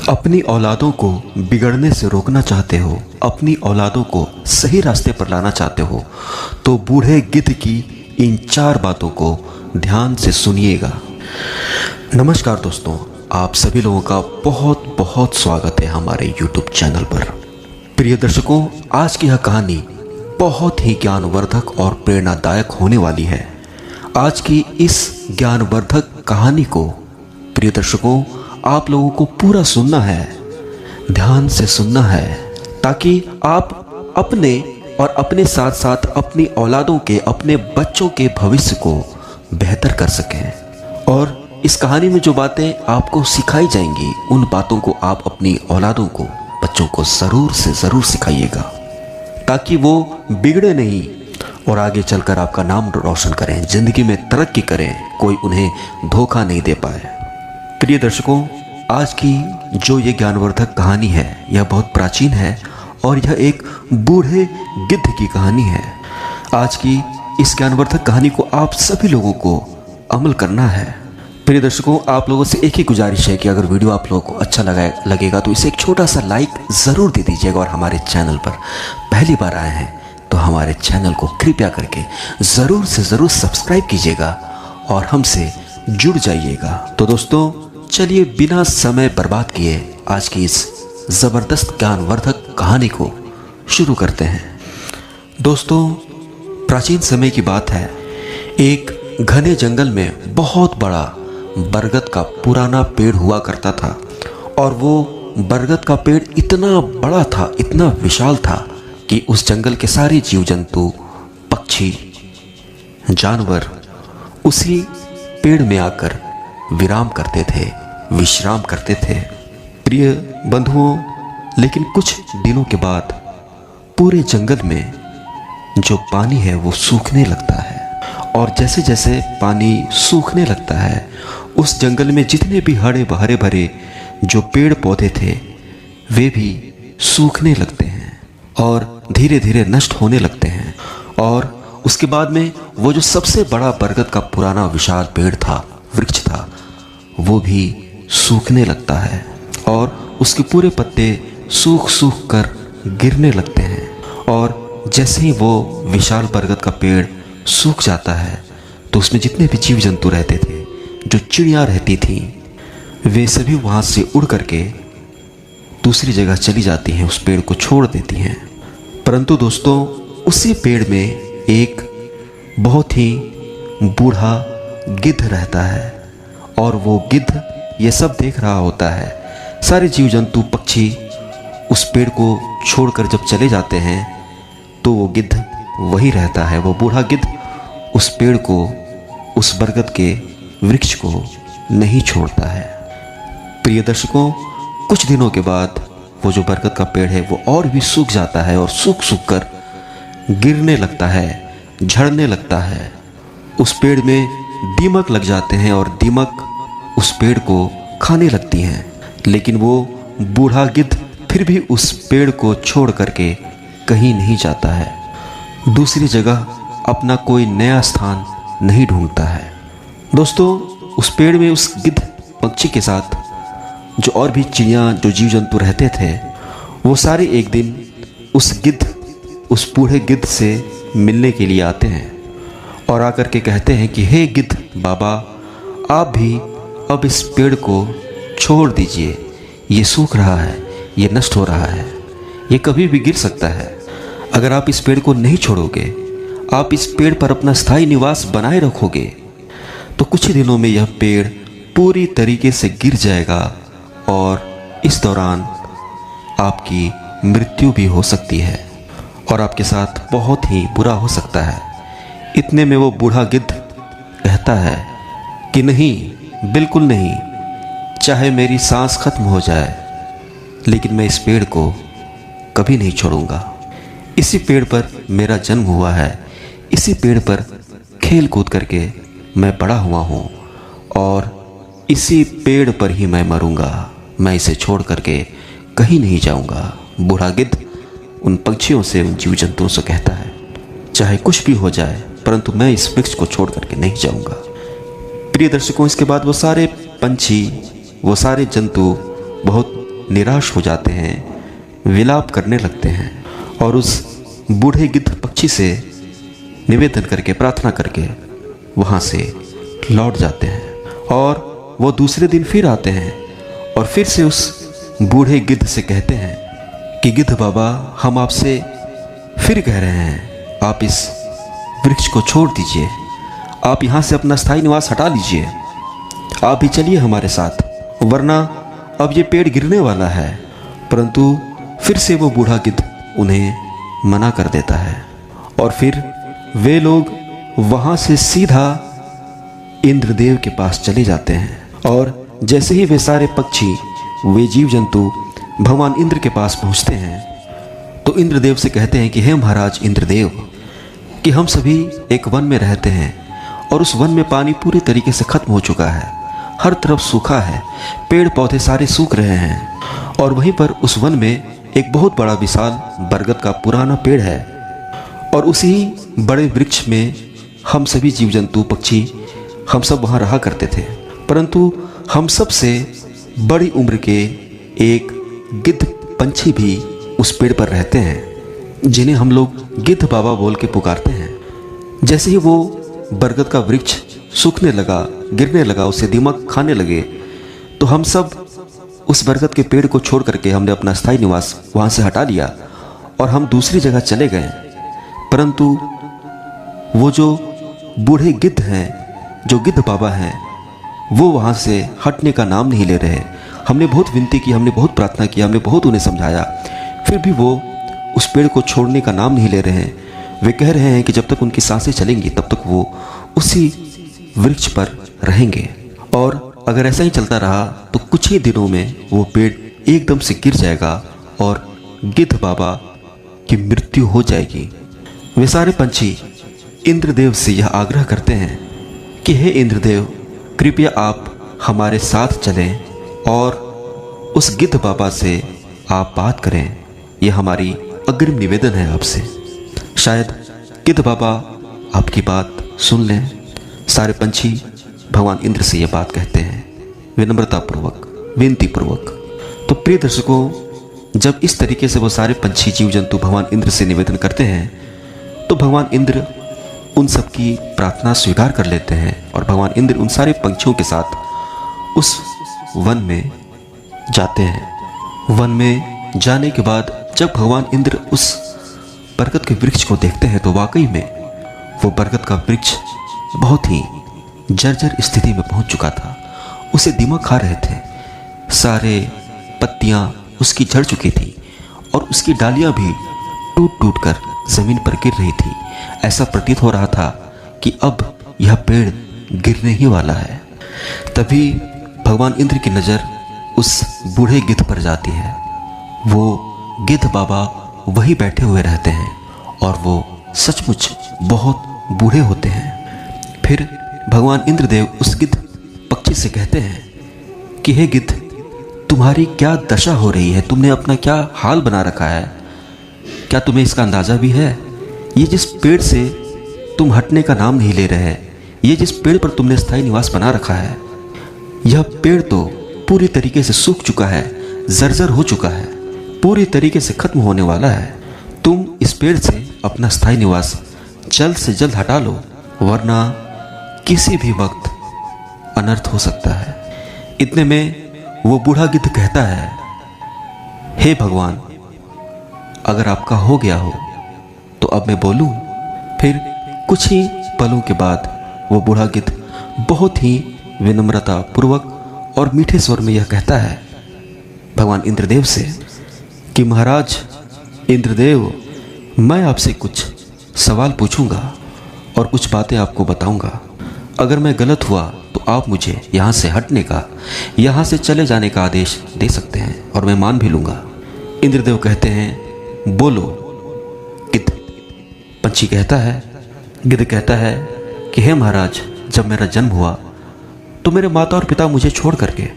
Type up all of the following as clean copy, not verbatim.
अपनी औलादों को बिगड़ने से रोकना चाहते हो, अपनी औलादों को सही रास्ते पर लाना चाहते हो, तो बूढ़े गिद्ध की इन 4 बातों को ध्यान से सुनिएगा। नमस्कार दोस्तों, आप सभी लोगों का बहुत बहुत स्वागत है हमारे YouTube चैनल पर। प्रिय दर्शकों, आज की यह कहानी बहुत ही ज्ञानवर्धक और प्रेरणादायक होने वाली है। आज की इस ज्ञानवर्धक कहानी को प्रिय दर्शकों आप लोगों को पूरा सुनना है, ध्यान से सुनना है, ताकि आप अपने और अपने साथ साथ अपनी औलादों के, अपने बच्चों के भविष्य को बेहतर कर सकें। और इस कहानी में जो बातें आपको सिखाई जाएंगी, उन बातों को आप अपनी औलादों को, बच्चों को ज़रूर से ज़रूर सिखाइएगा, ताकि वो बिगड़े नहीं और आगे चलकर आपका नाम रोशन करें, ज़िंदगी में तरक्की करें, कोई उन्हें धोखा नहीं दे पाए। प्रिय दर्शकों, आज की जो ये ज्ञानवर्धक कहानी है, यह बहुत प्राचीन है और यह एक बूढ़े गिद्ध की कहानी है। आज की इस ज्ञानवर्धक कहानी को आप सभी लोगों को अमल करना है। प्रिय दर्शकों, आप लोगों से एक ही गुजारिश है कि अगर वीडियो आप लोगों को अच्छा लगेगा तो इसे एक छोटा सा लाइक ज़रूर दे दीजिएगा। और हमारे चैनल पर पहली बार आए हैं तो हमारे चैनल को कृपया करके ज़रूर से ज़रूर सब्सक्राइब कीजिएगा और हमसे जुड़ जाइएगा। तो दोस्तों, चलिए बिना समय बर्बाद किए आज की इस ज़बरदस्त ज्ञानवर्धक कहानी को शुरू करते हैं। दोस्तों, प्राचीन समय की बात है। एक घने जंगल में बहुत बड़ा बरगद का पुराना पेड़ हुआ करता था और वो बरगद का पेड़ इतना बड़ा था, इतना विशाल था कि उस जंगल के सारे जीव जंतु, पक्षी, जानवर उसी पेड़ में आकर विराम करते थे, विश्राम करते थे। प्रिय बंधुओं, लेकिन कुछ दिनों के बाद पूरे जंगल में जो पानी है वो सूखने लगता है। और जैसे जैसे पानी सूखने लगता है, उस जंगल में जितने भी हरे भरे जो पेड़ पौधे थे वे भी सूखने लगते हैं और धीरे धीरे नष्ट होने लगते हैं। और उसके बाद में वो जो सबसे बड़ा बरगद का पुराना विशाल पेड़ था, वृक्ष था, वो भी सूखने लगता है और उसके पूरे पत्ते सूख कर गिरने लगते हैं। और जैसे ही वो विशाल बरगद का पेड़ सूख जाता है तो उसमें जितने भी जीव जंतु रहते थे, जो चिड़िया रहती थी, वे सभी वहाँ से उड़ करके दूसरी जगह चली जाती हैं, उस पेड़ को छोड़ देती हैं। परंतु दोस्तों, उसी पेड़ में एक बहुत ही बूढ़ा गिद्ध रहता है और वो गिद्ध ये सब देख रहा होता है। सारे जीव जंतु, पक्षी उस पेड़ को छोड़कर जब चले जाते हैं तो वो गिद्ध वही रहता है। वो बूढ़ा गिद्ध उस पेड़ को, उस बरगद के वृक्ष को नहीं छोड़ता है। प्रिय दर्शकों, कुछ दिनों के बाद वो जो बरगद का पेड़ है वो और भी सूख जाता है और सूख कर गिरने लगता है, झड़ने लगता है। उस पेड़ में दीमक लग जाते हैं और दीमक उस पेड़ को खाने लगती हैं। लेकिन वो बूढ़ा गिद्ध फिर भी उस पेड़ को छोड़ करके कहीं नहीं जाता है, दूसरी जगह अपना कोई नया स्थान नहीं ढूंढता है। दोस्तों, उस पेड़ में उस गिद्ध पक्षी के साथ जो और भी चिड़िया, जो जीव जंतु रहते थे, वो सारे एक दिन उस बूढ़े गिद्ध से मिलने के लिए आते हैं और आकर के कहते हैं कि हे गिद्ध बाबा, आप भी अब इस पेड़ को छोड़ दीजिए, ये सूख रहा है, ये नष्ट हो रहा है, ये कभी भी गिर सकता है। अगर आप इस पेड़ को नहीं छोड़ोगे, आप इस पेड़ पर अपना स्थायी निवास बनाए रखोगे, तो कुछ ही दिनों में यह पेड़ पूरी तरीके से गिर जाएगा और इस दौरान आपकी मृत्यु भी हो सकती है और आपके साथ बहुत ही बुरा हो सकता है। इतने में वो बूढ़ा गिद्ध कहता है कि नहीं, बिल्कुल नहीं, चाहे मेरी सांस खत्म हो जाए, लेकिन मैं इस पेड़ को कभी नहीं छोड़ूंगा। इसी पेड़ पर मेरा जन्म हुआ है, इसी पेड़ पर खेल कूद करके मैं बड़ा हुआ हूँ और इसी पेड़ पर ही मैं मरूंगा, मैं इसे छोड़ करके कहीं नहीं जाऊंगा। बूढ़ा गिद्ध उन पक्षियों से, उन जीव जंतुओं से कहता है, चाहे कुछ भी हो जाए, परंतु मैं इस वृक्ष को छोड़ करके नहीं जाऊंगा। प्रिय दर्शकों, इसके बाद वो सारे पंछी, वो सारे जंतु बहुत निराश हो जाते हैं, विलाप करने लगते हैं और उस बूढ़े गिद्ध पक्षी से निवेदन करके, प्रार्थना करके वहाँ से लौट जाते हैं। और वो दूसरे दिन फिर आते हैं और फिर से उस बूढ़े गिद्ध से कहते हैं कि गिद्ध बाबा, हम आपसे फिर कह रहे हैं, आप इस वृक्ष को छोड़ दीजिए, आप यहाँ से अपना स्थायी निवास हटा लीजिए, आप भी चलिए हमारे साथ, वरना अब ये पेड़ गिरने वाला है। परंतु फिर से वो बूढ़ा गिद्ध उन्हें मना कर देता है और फिर वे लोग वहाँ से सीधा इंद्रदेव के पास चले जाते हैं। और जैसे ही वे सारे पक्षी, वे जीव जंतु भगवान इंद्र के पास पहुँचते हैं तो इंद्रदेव से कहते हैं कि हे महाराज इंद्रदेव, कि हम सभी एक वन में रहते हैं और उस वन में पानी पूरी तरीके से खत्म हो चुका है, हर तरफ सूखा है, पेड़ पौधे सारे सूख रहे हैं और वहीं पर उस वन में एक बहुत बड़ा विशाल बरगद का पुराना पेड़ है और उसी बड़े वृक्ष में हम सभी जीव जंतु पक्षी हम सब वहाँ रहा करते थे। परंतु हम सब से बड़ी उम्र के एक गिद्ध पंछी भी उस पेड़ पर रहते हैं, जिन्हें हम लोग गिद्ध बाबा बोल के पुकारते हैं। जैसे ही वो बरगद का वृक्ष सूखने लगा, गिरने लगा, उसे दीमक खाने लगे, तो हम सब उस बरगद के पेड़ को छोड़ करके हमने अपना स्थायी निवास वहाँ से हटा लिया और हम दूसरी जगह चले गए। परंतु वो जो बूढ़े गिद्ध हैं, जो गिद्ध बाबा हैं, वो वहाँ से हटने का नाम नहीं ले रहे। हमने बहुत विनती की, हमने बहुत प्रार्थना की, हमने बहुत उन्हें समझाया, फिर भी वो उस पेड़ को छोड़ने का नाम नहीं ले रहे हैं। वे कह रहे हैं कि जब तक उनकी सांसें चलेंगी तब तक वो उसी वृक्ष पर रहेंगे और अगर ऐसा ही चलता रहा तो कुछ ही दिनों में वो पेड़ एकदम से गिर जाएगा और गिद्ध बाबा की मृत्यु हो जाएगी। वे सारे पंछी इंद्रदेव से यह आग्रह करते हैं कि हे इंद्रदेव, कृपया आप हमारे साथ चलें और उस गिद्ध बाबा से आप बात करें, यह हमारी अग्रिम निवेदन है आपसे। शायद गिद्ध बाबा आपकी बात सुन लें। सारे पंछी भगवान इंद्र से यह बात कहते हैं, विनम्रतापूर्वक, विनतीपूर्वक। तो प्रिय दर्शकों, जब इस तरीके से वो सारे पंछी जीव जंतु भगवान इंद्र से निवेदन करते हैं तो भगवान इंद्र उन सब की प्रार्थना स्वीकार कर लेते हैं और भगवान इंद्र उन सारे पंछियों के साथ उस वन में जाते हैं। वन में जाने के बाद जब भगवान इंद्र उस बरगद के वृक्ष को देखते हैं तो वाकई में वो बरगद का वृक्ष बहुत ही जर्जर स्थिति में पहुंच चुका था। उसे दीमक खा रहे थे, सारे पत्तियां उसकी झड़ चुकी थी और उसकी डालियां भी टूट टूट कर जमीन पर गिर रही थी। ऐसा प्रतीत हो रहा था कि अब यह पेड़ गिरने ही वाला है। तभी भगवान इंद्र की नज़र उस बूढ़े गिद्ध पर जाती है। वो गिद्ध बाबा वही बैठे हुए रहते हैं और वो सचमुच बहुत बूढ़े होते हैं। फिर भगवान इंद्रदेव उस गिद्ध पक्षी से कहते हैं कि हे गिद्ध, तुम्हारी क्या दशा हो रही है, तुमने अपना क्या हाल बना रखा है, क्या तुम्हें इसका अंदाज़ा भी है? ये जिस पेड़ से तुम हटने का नाम नहीं ले रहे, ये जिस पेड़ पर तुमने स्थायी निवास बना रखा है, यह पेड़ तो पूरी तरीके से सूख चुका है, जर्जर हो चुका है, पूरी तरीके से खत्म होने वाला है। तुम इस पेड़ से अपना स्थायी निवास जल्द से जल्द हटा लो, वरना किसी भी वक्त अनर्थ हो सकता है। इतने में वो बूढ़ा गिद्ध कहता है, हे भगवान, अगर आपका हो गया हो तो अब मैं बोलूं? फिर कुछ ही पलों के बाद वो बूढ़ा गिद्ध बहुत ही विनम्रता पूर्वक और मीठे स्वर में यह कहता है भगवान इंद्रदेव से कि महाराज इंद्रदेव, मैं आपसे कुछ सवाल पूछूंगा और कुछ बातें आपको बताऊंगा। अगर मैं गलत हुआ तो आप मुझे यहाँ से हटने का, यहाँ से चले जाने का आदेश दे सकते हैं और मैं मान भी लूँगा। इंद्रदेव कहते हैं, बोलो गिद्ध। पंछी कहता है, गिद्ध कहता है कि हे महाराज, जब मेरा जन्म हुआ तो मेरे माता और पिता मुझे छोड़ करके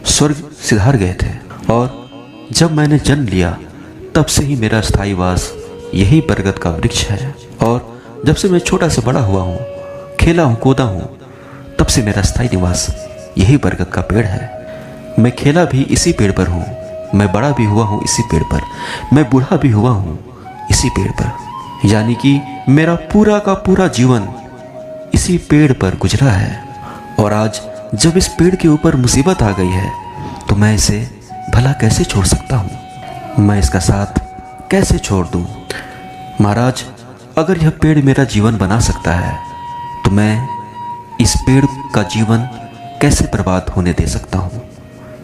स्वर्ग सिधार गए थे और जब मैंने जन्म लिया तब से ही मेरा स्थायी वास यही बरगद का वृक्ष है और जब से मैं छोटा से बड़ा हुआ हूँ, खेला हूँ, कूदा हूँ, तब से मेरा स्थायी निवास यही बरगद का पेड़ है। मैं खेला भी इसी पेड़ पर हूँ, मैं बड़ा भी हुआ हूँ इसी पेड़ पर, मैं बूढ़ा भी हुआ हूँ इसी पेड़ पर। यानी कि मेरा पूरा का पूरा जीवन इसी पेड़ पर गुजरा है। और आज जब इस पेड़ के ऊपर मुसीबत आ गई है तो मैं इसे भला कैसे छोड़ सकता हूँ, मैं इसका साथ कैसे छोड़ दूँ। महाराज, अगर यह पेड़ मेरा जीवन बना सकता है तो मैं इस पेड़ का जीवन कैसे बर्बाद होने दे सकता हूँ,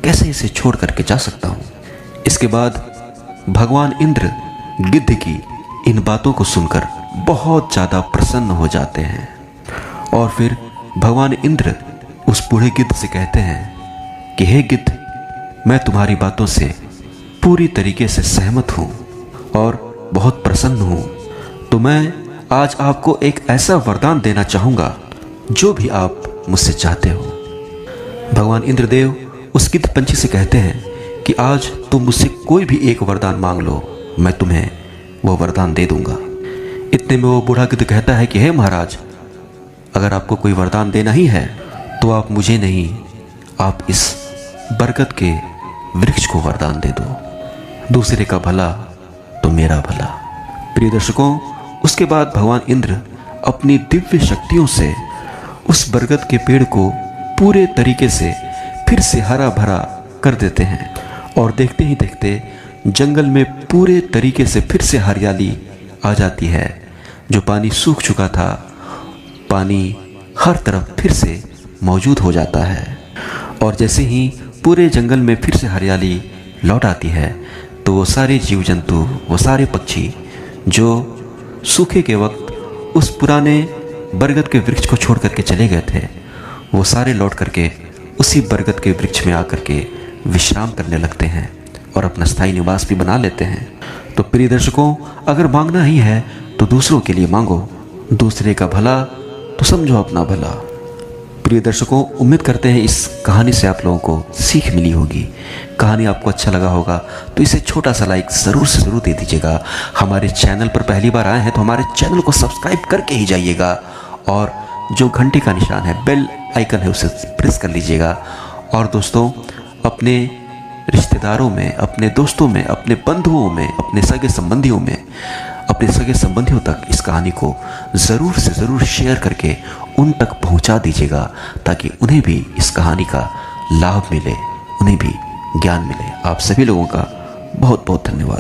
कैसे इसे छोड़ करके जा सकता हूँ। इसके बाद भगवान इंद्र गिद्ध की इन बातों को सुनकर बहुत ज़्यादा प्रसन्न हो जाते हैं। और फिर भगवान इंद्र उस बूढ़े गिद्ध से कहते हैं कि हे गिद्ध, मैं तुम्हारी बातों से पूरी तरीके से सहमत हूँ और बहुत प्रसन्न हूँ। तो मैं आज आपको एक ऐसा वरदान देना चाहूँगा जो भी आप मुझसे चाहते हो। भगवान इंद्रदेव उस गिद्ध पंछी से कहते हैं कि आज तुम मुझसे कोई भी एक वरदान मांग लो, मैं तुम्हें वो वरदान दे दूंगा। इतने में वो बूढ़ा गिद्ध कहता है कि हे महाराज, अगर आपको कोई वरदान देना ही है तो आप मुझे नहीं, आप इस बरगद के वृक्ष को वरदान दे दो। दूसरे का भला तो मेरा भला। प्रिय दर्शकों, उसके बाद भगवान इंद्र अपनी दिव्य शक्तियों से उस बरगद के पेड़ को पूरे तरीके से फिर से हरा भरा कर देते हैं। और देखते ही देखते जंगल में पूरे तरीके से फिर से हरियाली आ जाती है। जो पानी सूख चुका था, पानी हर तरफ फिर से मौजूद हो जाता है। और जैसे ही पूरे जंगल में फिर से हरियाली लौट आती है तो वो सारे जीव जंतु, वो सारे पक्षी जो सूखे के वक्त उस पुराने बरगद के वृक्ष को छोड़ करके चले गए थे, वो सारे लौट करके उसी बरगद के वृक्ष में आकर के विश्राम करने लगते हैं और अपना स्थायी निवास भी बना लेते हैं। तो प्रिय दर्शकों, अगर मांगना ही है तो दूसरों के लिए मांगो, दूसरे का भला तो समझो अपना भला। प्रिय दर्शकों, उम्मीद करते हैं इस कहानी से आप लोगों को सीख मिली होगी। कहानी आपको अच्छा लगा होगा तो इसे छोटा सा लाइक ज़रूर से ज़रूर दे दीजिएगा। हमारे चैनल पर पहली बार आए हैं तो हमारे चैनल को सब्सक्राइब करके ही जाइएगा और जो घंटे का निशान है, बेल आइकन है, उसे प्रेस कर लीजिएगा। और दोस्तों, अपने रिश्तेदारों में, अपने दोस्तों में, अपने बंधुओं में, अपने सगे संबंधियों में, अपने सगे संबंधियों तक इस कहानी को ज़रूर से ज़रूर शेयर करके उन तक पहुंचा दीजिएगा ताकि उन्हें भी इस कहानी का लाभ मिले, उन्हें भी ज्ञान मिले। आप सभी लोगों का बहुत बहुत धन्यवाद।